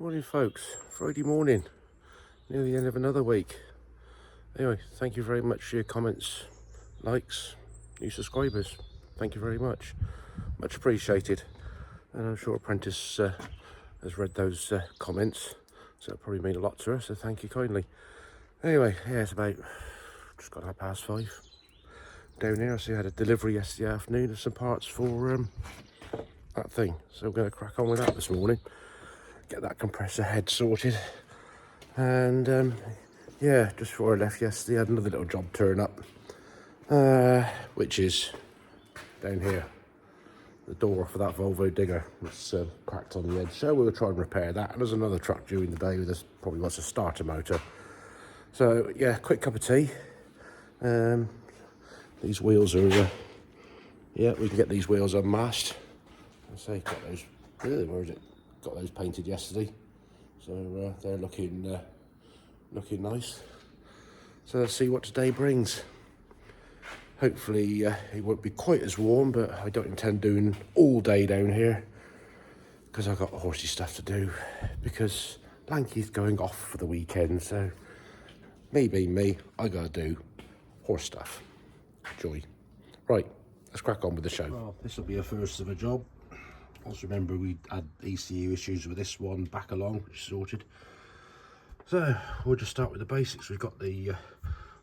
Morning folks, Friday morning, near the end of another week. Anyway, thank you very much for your comments, likes, new subscribers. Thank you very much appreciated. And I'm sure Apprentice has read those comments, so it'll probably mean a lot to her, so thank you kindly. Anyway, yeah, it's about just got 5:30 down here. I see I had a delivery yesterday afternoon of some parts for that thing, so I'm going to crack on with that this morning, get that compressor head sorted. And yeah, just before I left yesterday, I had another little job turn up, which is down here. The door for that Volvo digger was cracked on the edge, so we were trying to repair that. And there's another truck during the day with this, probably wants a starter motor. So yeah, quick cup of tea. These wheels are, yeah, we can get these wheels unmasked. I say, got those, where is it? Got those painted yesterday, so they're looking nice. So let's see what today brings. Hopefully it won't be quite as warm, but I don't intend doing all day down here because I've got horsey stuff to do, because Lanky's going off for the weekend, so me being me, I gotta do horse stuff. Joy. Right, let's crack on with the show. Well, this will be a first of a job. Also remember we had ECU issues with this one back along, which is sorted. So we'll just start with the basics. We've got the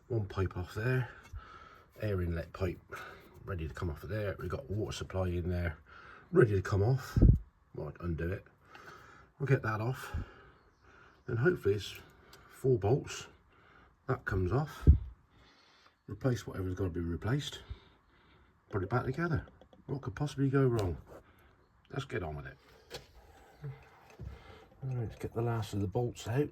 one pipe off there, air inlet pipe ready to come off of there. We've got water supply in there ready to come off. Might undo it. We'll get that off, and hopefully it's 4 bolts. That comes off. Replace whatever's got to be replaced. Put it back together. What could possibly go wrong? Let's get on with it. Right, let's get the last of the bolts out.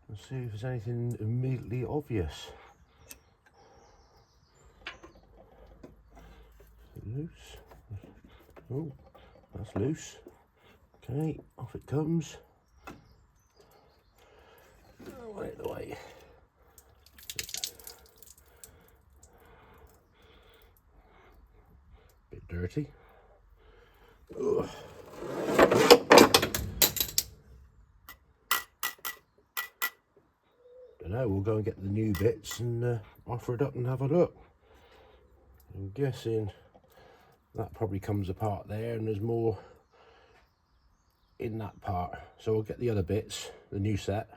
And see if there's anything immediately obvious. Loose. Oh, that's loose. Okay, off it comes. Out of the way. Bit dirty. Ugh. Dunno, we'll go and get the new bits and offer it up and have a look. I'm guessing that probably comes apart there, and there's more in that part. So we'll get the other bits, the new set,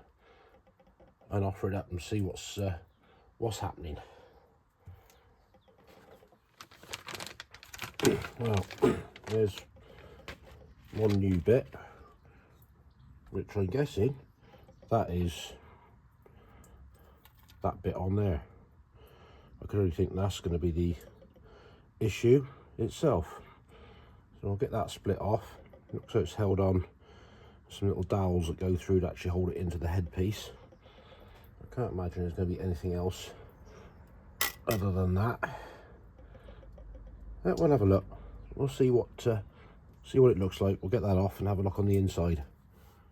and offer it up and see what's happening. Well, there's one new bit, which I'm guessing that is that bit on there. I can only think that's going to be the issue itself. So I'll get that split off. Looks like it's held on some little dowels that go through to actually hold it into the headpiece. I can't imagine there's going to be anything else other than that. We'll have a look. We'll see what it looks like. We'll get that off and have a look on the inside.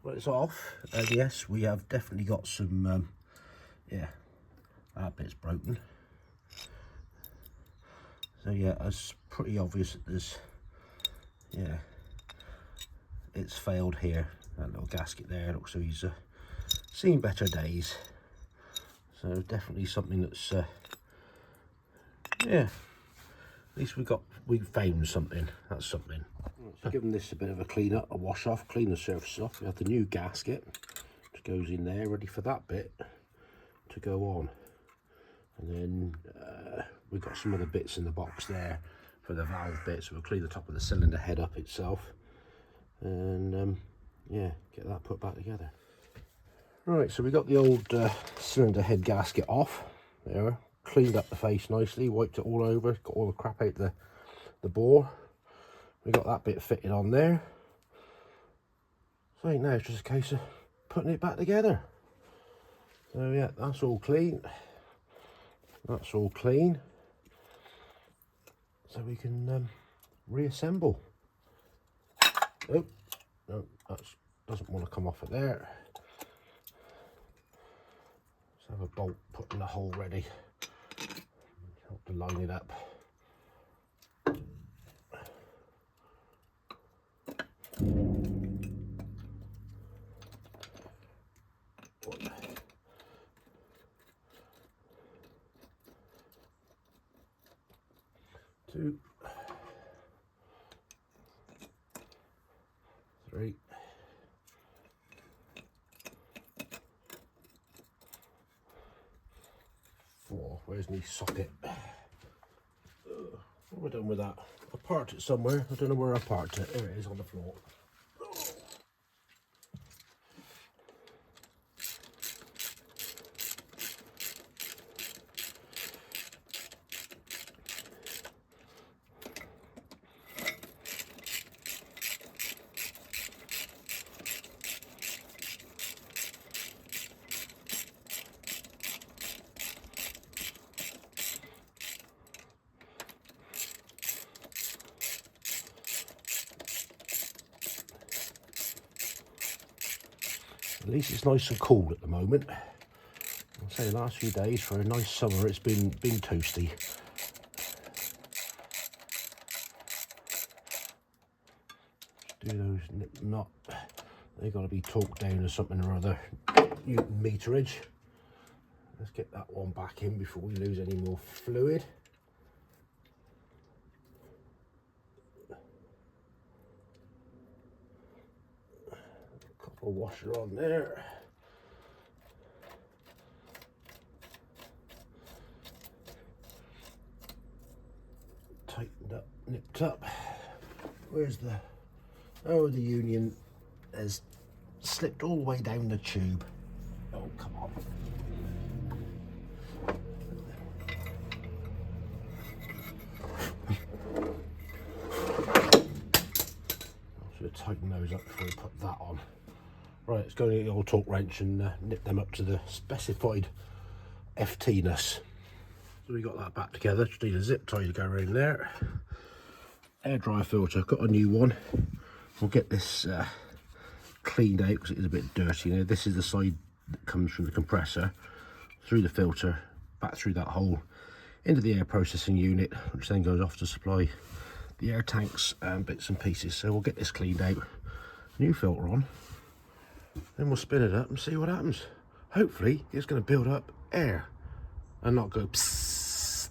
Well, it's off. Yes, we have definitely got some. Yeah, that bit's broken. So yeah, it's pretty obvious that there's. Yeah, it's failed here. That little gasket there looks like he's seen better days. So definitely something that's. Yeah. At least we found something. That's something. So giving this a bit of a clean up, a wash off, clean the surface off. We have the new gasket which goes in there, ready for that bit to go on. And then we've got some other bits in the box there for the valve bits. So we'll clean the top of the cylinder head up itself, and yeah, get that put back together. Right, so we got the old cylinder head gasket off. There. Cleaned up the face nicely, wiped it all over, got all the crap out the bore. We got that bit fitted on there. So now it's just a case of putting it back together. So yeah, that's all clean. That's all clean. So we can reassemble. Oh, no, that doesn't want to come off of there. Let's have a bolt put in the hole ready. Help to line it up. 3, 4. Where's my socket? What have I done with that? I parked it somewhere. I don't know where I parked it. There it is on the floor. At least it's nice and cool at the moment. I'll say the last few days for a nice summer it's been toasty. Do those nip them up. They've got to be torqued down or something or other. Newton meterage. Let's get that one back in before we lose any more fluid. Copper washer on there. Tightened up, nipped up. Where's the... Oh, the union has slipped all the way down the tube. Oh, come on. I should have tightened those up before we put that on. Right, let's go and get the old torque wrench and nip them up to the specified FT-ness. So we got that back together. Just need a zip tie to go around there. Air dryer filter, I've got a new one. We'll get this cleaned out because it is a bit dirty. Now this is the side that comes from the compressor through the filter, back through that hole into the air processing unit, which then goes off to supply the air tanks and bits and pieces. So we'll get this cleaned out, new filter on, then we'll spin it up and see what happens. Hopefully it's going to build up air and not go psst.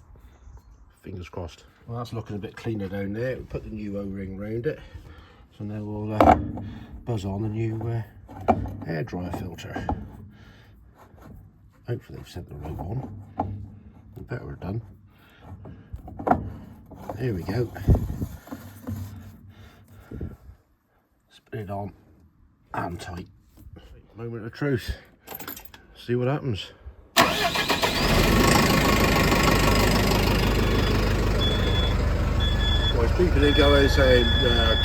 Fingers crossed. Well, that's looking a bit cleaner down there. We'll put the new O-ring round it. So now we'll buzz on the new air dryer filter. Hopefully they've sent the right one. We better have done. There we go. Spin it on and tight. Moment of truth. See what happens. Well, it's people who go and say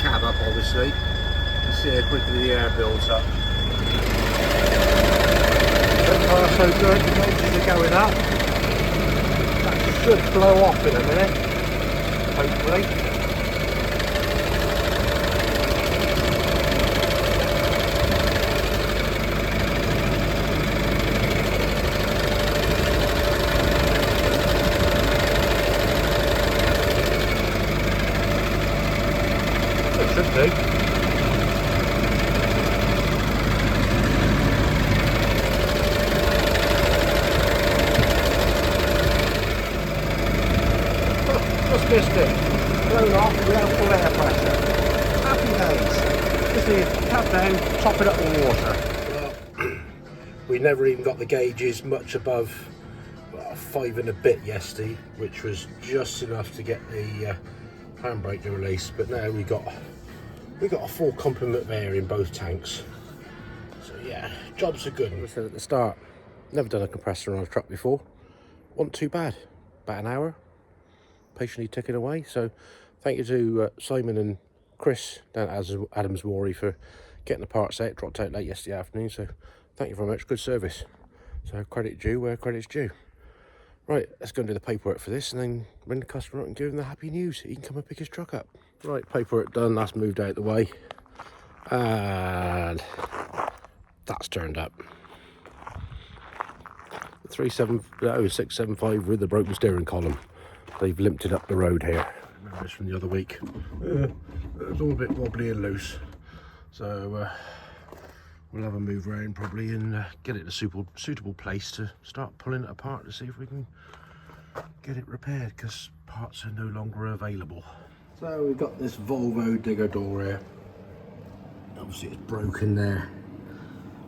cab up, obviously. You see how quickly the air builds up. So far so good, the voltages are going up. That should blow off in a minute, hopefully. Should do. Just missed it. Blown off without full air pressure. Happy days. Just need to tap down, top it up with water. Well, we never even got the gauges much above 5 and a bit yesterday, which was just enough to get the handbrake to release. But now we got a full complement of air in both tanks. So yeah, jobs are good. As I said at the start, never done a compressor on a truck before. Wasn't too bad. About an hour, patiently ticking away. So thank you to Simon and Chris down at Adams Moory for getting the parts out. Dropped out late yesterday afternoon, so thank you very much. Good service. So credit due where credit's due. Right, let's go and do the paperwork for this and then ring the customer up and give him the happy news. He can come and pick his truck up. Right, paperwork done, that's moved out the way. And that's turned up. 675 with the broken steering column. They've limped it up the road here. Remember this from the other week. It's all a bit wobbly and loose. So we'll have a move around probably and get it in a suitable place to start pulling it apart to see if we can get it repaired, because parts are no longer available. So we've got this Volvo digger door here. obviously it's broken there.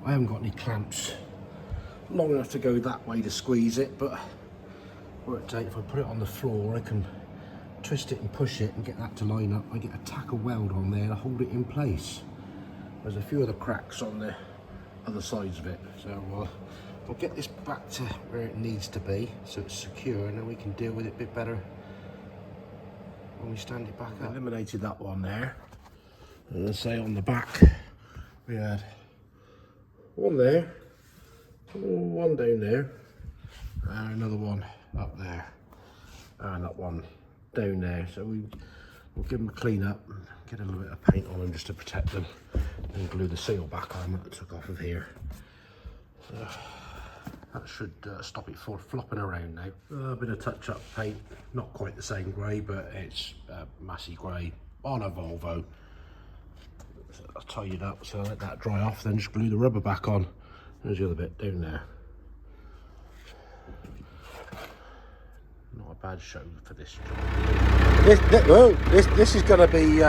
I haven't got any clamps long enough to go that way to squeeze it, but if I put it on the floor, I can twist it and push it and get that to line up. I get a tackle weld on there to hold it in place. There's a few other cracks on the other sides of it, so we'll get this back to where it needs to be so it's secure, and then we can deal with it a bit better when we stand it back up. Eliminated that one there, and let's say on the back we had one there, one down there, and another one up there, and that one down there. So we'll give them a clean up and get a little bit of paint on them just to protect them, and glue the seal back on that I took off of here. So that should stop it from flopping around now. A bit of touch-up paint, not quite the same grey, but it's Massey grey on a Volvo. So I'll tie it up, so I'll let that dry off, then just glue the rubber back on. There's the other bit down there. Not a bad show for this job. This is going to be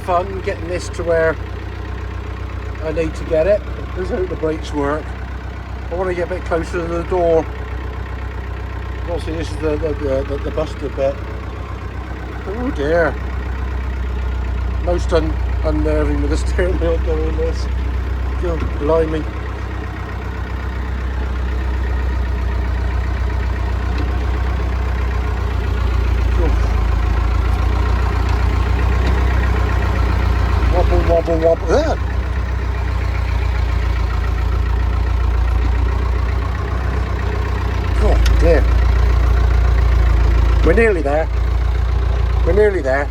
fun, getting this to where I need to get it. Let's hope the brakes work. I want to get a bit closer to the door. Obviously this is the busted bit. Oh dear. Most unnerving with the steering wheel doing this. God blimey. Wobble, wobble. Oh dear. We're nearly there. We're nearly there.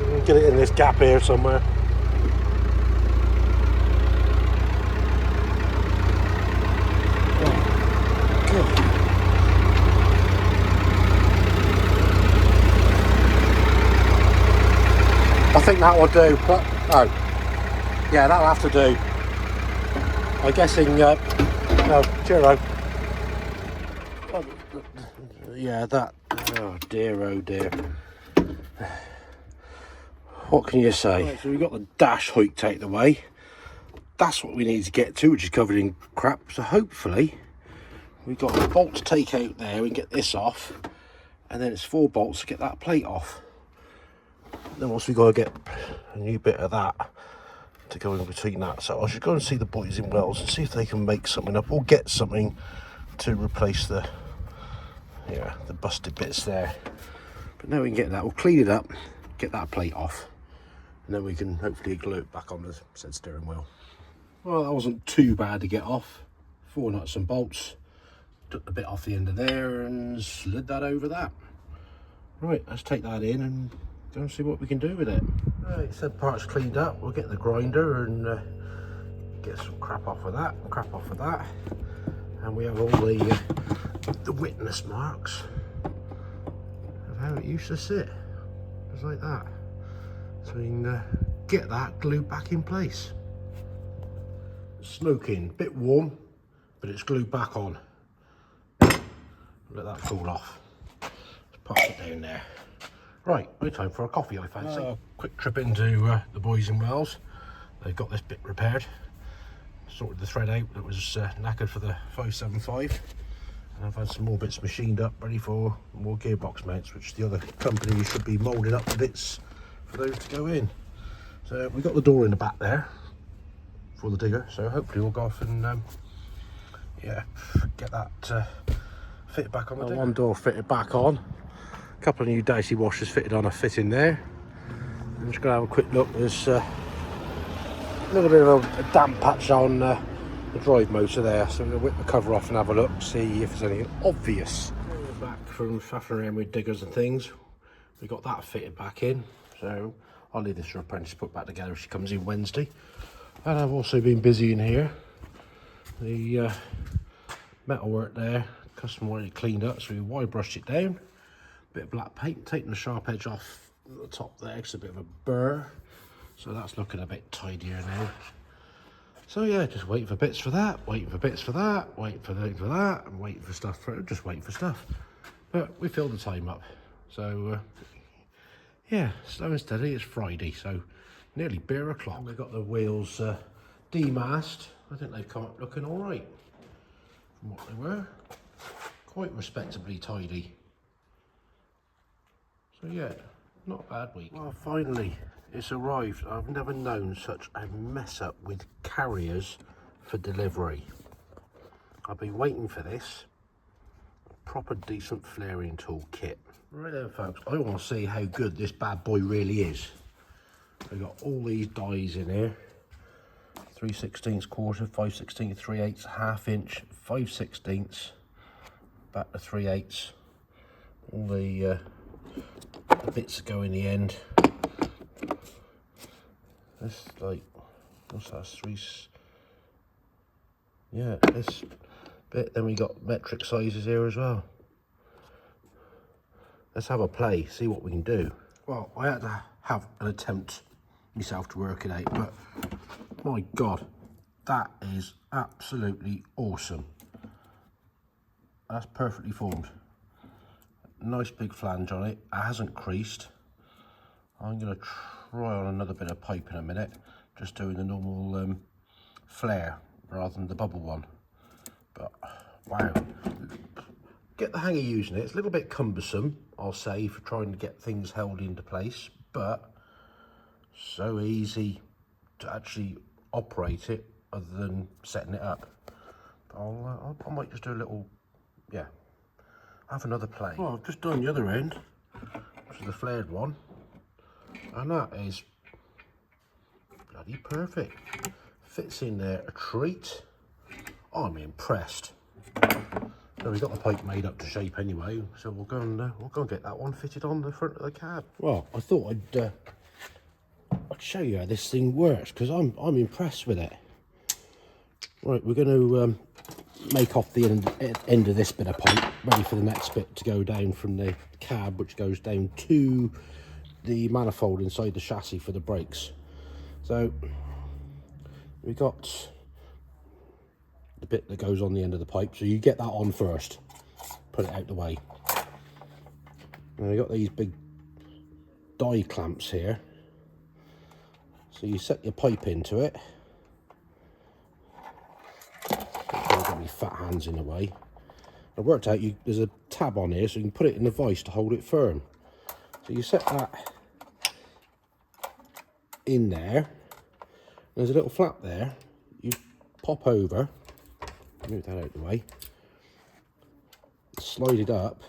We'll get it in this gap here somewhere. I think that will do. Oh, yeah, that'll have to do. I'm guessing. Oh, cheerio. Yeah, that. Oh dear, oh dear. What can you say? Right, so we've got the dash hook taken away. That's what we need to get to, which is covered in crap. So hopefully, we've got a bolt to take out there. We can get this off, and then it's 4 bolts to get that plate off. Then once we got to get a new bit of that to go in between that, so I should go and see the boys in Wales and see if they can make something up or get something to replace the busted bits there. But now we can get that, we'll clean it up, get that plate off, and then we can hopefully glue it back on the said steering wheel. Well, that wasn't too bad to get off. 4 nuts and bolts, took the bit off the end of there and slid that over that. Right, let's take that in and go and see what we can do with it. Right, said part's cleaned up. We'll get the grinder and get some crap off of that, and we have all the witness marks of how it used to sit, just like that. So we can get that glued back in place. Smoking, a bit warm, but it's glued back on. Let that cool off. Let's pop it down there. Right, no time for a coffee, I fancy. Quick trip into the boys in Wales. They've got this bit repaired. Sorted the thread out that was knackered for the 575. And I've had some more bits machined up, ready for more gearbox mounts, which the other company should be moulding up the bits for those to go in. So we've got the door in the back there for the digger, so hopefully we'll go off and get that fitted back on the digger. One door fitted back on. A couple of new dicey washers fitted on a fit in there. I'm just going to have a quick look. There's a little bit of a damp patch on the drive motor there, so we'll whip the cover off and have a look, see if there's anything obvious. We're back from faffing around with diggers and things. We got that fitted back in, so I'll leave this for apprentice to put back together if she comes in Wednesday. And I've also been busy in here. The metal work there, custom already cleaned up, so we wire brushed it down. Bit of black paint, taking the sharp edge off the top there, it's a bit of a burr, so that's looking a bit tidier now. So yeah, just waiting for bits for that, waiting for bits for that, waiting for that, and waiting for stuff for just waiting for stuff. But we filled the time up, so Yeah, slow and steady. It's Friday, so nearly beer o'clock. We've got the wheels demasked. I think they've come up looking all right from what they were. Quite respectably tidy. So yeah, not a bad week. Well, finally, it's arrived. I've never known such a mess up with carriers for delivery. I've been waiting for this. Proper decent flaring tool kit. Right then folks, I want to see how good this bad boy really is. We've got all these dies in here. 3/16 quarter, 5/16 3/8, ½ inch, 5/16, back to 3/8. All the bits that go in the end. This like, what's that, yeah, this bit. Then we got metric sizes here as well. Let's have a play, see what we can do. Well, I had to have an attempt myself to work it out, but my God, that is absolutely awesome. That's perfectly formed. Nice big flange on it. It hasn't creased. I'm going to try on another bit of pipe in a minute, just doing the normal flare rather than the bubble one. But wow, get the hang of using it. It's a little bit cumbersome, I'll say, for trying to get things held into place, but so easy to actually operate it other than setting it up. I might just do a little, yeah, have another play. Well, I've just done the other end, which is the flared one, and that is bloody perfect. Fits in there a treat. I'm impressed. So we've got the pipe made up to shape anyway, so we'll go and get that one fitted on the front of the cab. Well, I thought I'd show you how this thing works, because I'm impressed with it. Right, we're going to make off the end of this bit of pipe, ready for the next bit to go down from the cab, which goes down to the manifold inside the chassis for the brakes. So we've got the bit that goes on the end of the pipe, so you get that on first, put it out the way. And we've got these big die clamps here, so you set your pipe into it. Don't get me fat hands in the way. I worked out there's a tab on here, so you can put it in the vise to hold it firm. So you set that in there. There's a little flap there. You pop over, move that out of the way, slide it up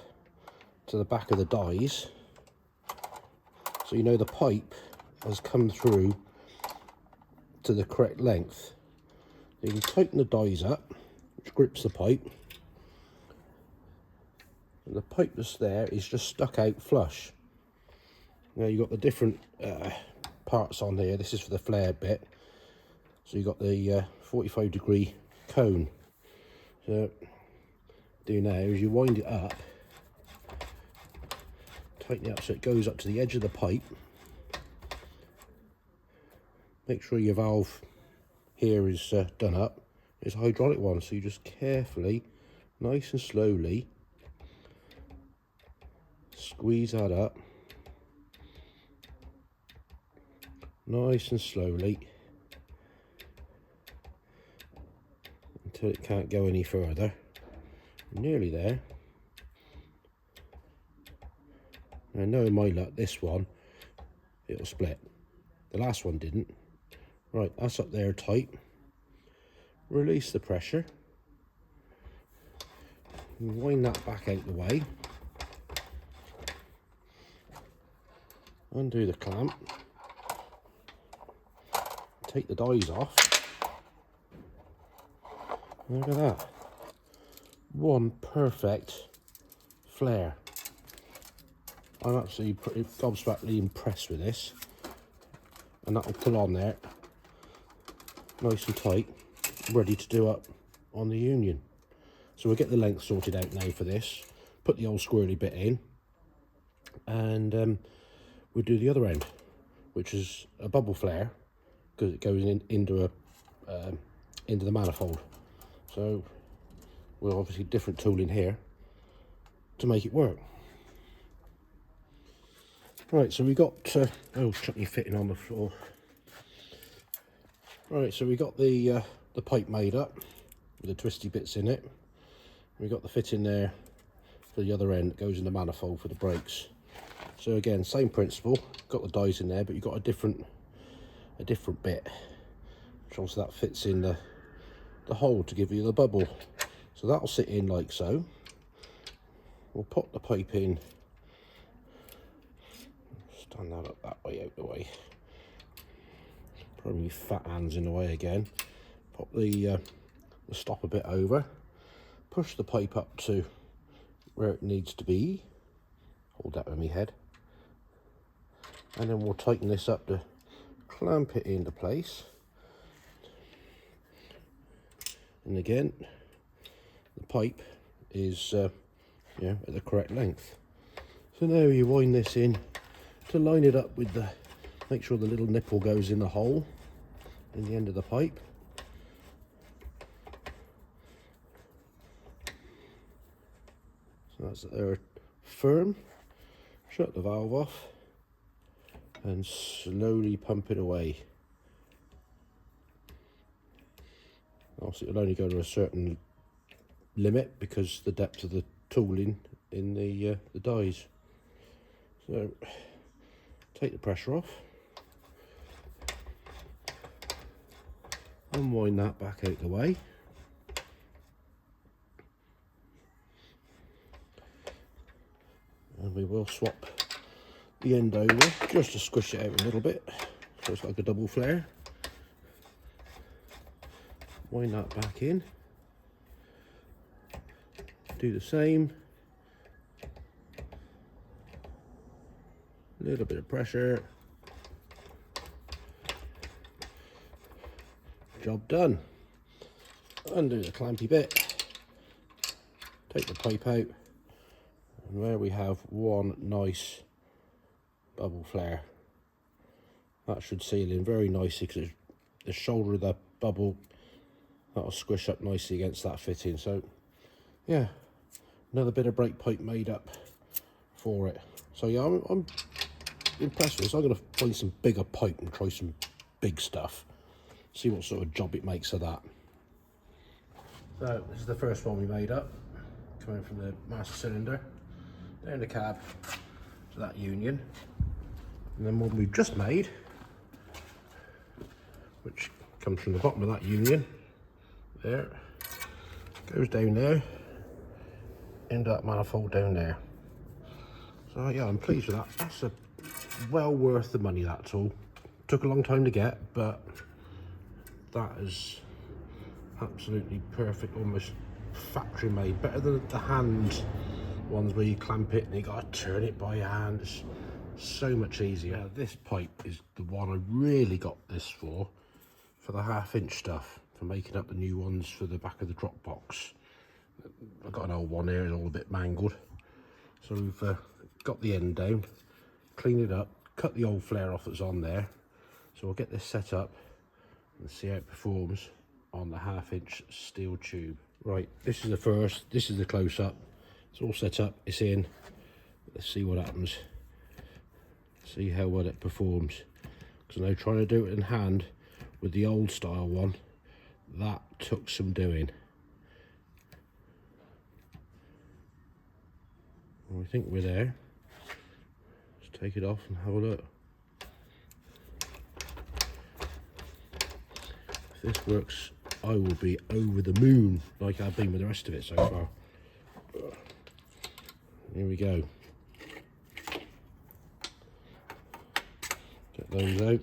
to the back of the dies, so you know the pipe has come through to the correct length. You can tighten the dies up, which grips the pipe, and the pipe that's there is just stuck out flush. Now you've got the different parts on here. This is for the flare bit, so you've got the 45-degree cone. So what you do now is you wind it up, tighten it up so it goes up to the edge of the pipe. Make sure your valve here is done up. It's a hydraulic one, so you just carefully, nice and slowly, squeeze that up, nice and slowly, until it can't go any further. Nearly there. And knowing my luck, this one, it'll split. The last one didn't. Right, that's up there tight. Release the pressure. Wind that back out the way. Undo the clamp. Take the dies off. Look at that. One perfect flare. I'm absolutely pretty gobsmackingly impressed with this. And that'll pull on there nice and tight, ready to do up on the union. So we'll get the length sorted out now for this, put the old squirrely bit in, and we'll do the other end, which is a bubble flare, because it goes into the manifold. So we'll obviously different tooling here to make it work. Right, so we got, oh, chuck me fitting on the floor. Right, so we got the pipe made up with the twisty bits in it. We got the fitting there for the other end that goes in the manifold for the brakes. So again, same principle, got the dies in there, but you've got a different bit, which also that fits in the hole to give you the bubble. So that'll sit in like so. We'll pop the pipe in, stand that up that way, out the way. Probably fat hands in the way again. Pop the stop a bit over, push the pipe up to where it needs to be. Hold that with my head. And then we'll tighten this up to clamp it into place. And again, the pipe is at the correct length. So now you wind this in to line it up with make sure the little nipple goes in the hole in the end of the pipe. So that's there, firm. Shut the valve off and slowly pump it away. Obviously it'll only go to a certain limit because the depth of the tooling in the dies. So take the pressure off, unwind that back out the way, and we will swap the end over just to squish it out a little bit so it's like a double flare. Wind that back in, do the same, a little bit of pressure, job done. Undo the clampy bit, take the pipe out, and there we have one nice bubble flare. That should seal in very nicely because the shoulder of the bubble, that'll squish up nicely against that fitting. So yeah, another bit of brake pipe made up for it. So yeah, I'm impressed with this. I'm going to find some bigger pipe and try some big stuff, see what sort of job it makes of that. So this is the first one we made up, coming from the master cylinder down the cab to that union, and then one we've just made, which comes from the bottom of that union there, goes down there into that manifold down there. So yeah, I'm pleased with that. That's well worth the money, that tool. Took a long time to get, but that is absolutely perfect, almost factory made. Better than the hand ones where you clamp it and you got to turn it by hand. It's so much easier. This pipe is the one I really got this for the 1/2 inch stuff, for making up the new ones for the back of the drop box. I've got an old one here, it's all a bit mangled. So we've got the end down, clean it up, cut the old flare off that's on there. So we'll get this set up and see how it performs on the 1/2 inch steel tube. Right, this is the first, this is the close up. It's all set up, it's in. Let's see what happens. See how well it performs. Because I know trying to do it in hand with the old style one, that took some doing. Well, I think we're there. Let's take it off and have a look. If this works, I will be over the moon like I've been with the rest of it so far. Here we go. Get those out.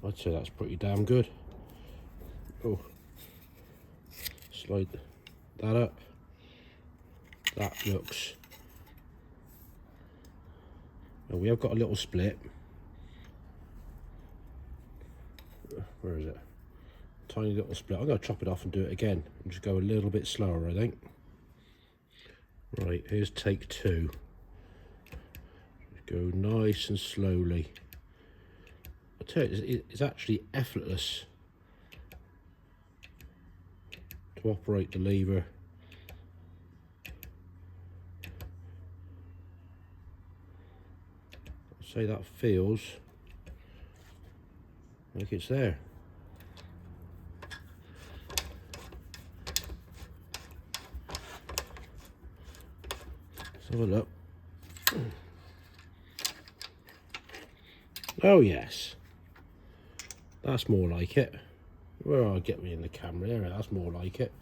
I'd say that's pretty damn good. Oh, slide that up. That looks. Now we have got a little split. Where is it? Tiny little split. I'm going to chop it off and do it again and just go a little bit slower, I think. Right, here's take 2. Go nice and slowly. I tell you, it's actually effortless to operate the lever. say that feels like it's there. Let's have a look. Oh yes, that's more like it. Well, get me in the camera there, that's more like it.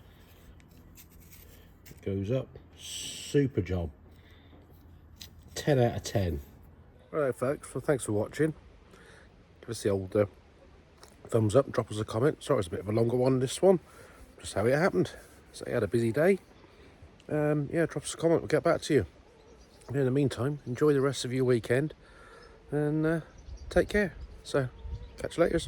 It goes up, super job. 10 out of 10. Alright folks, well thanks for watching. Give us the old thumbs up, drop us a comment. Sorry it's a bit of a longer one, this one. Just how it happened. So you had a busy day. Yeah, drop us a comment, we'll get back to you. In the meantime, enjoy the rest of your weekend and take care. So, catch you later.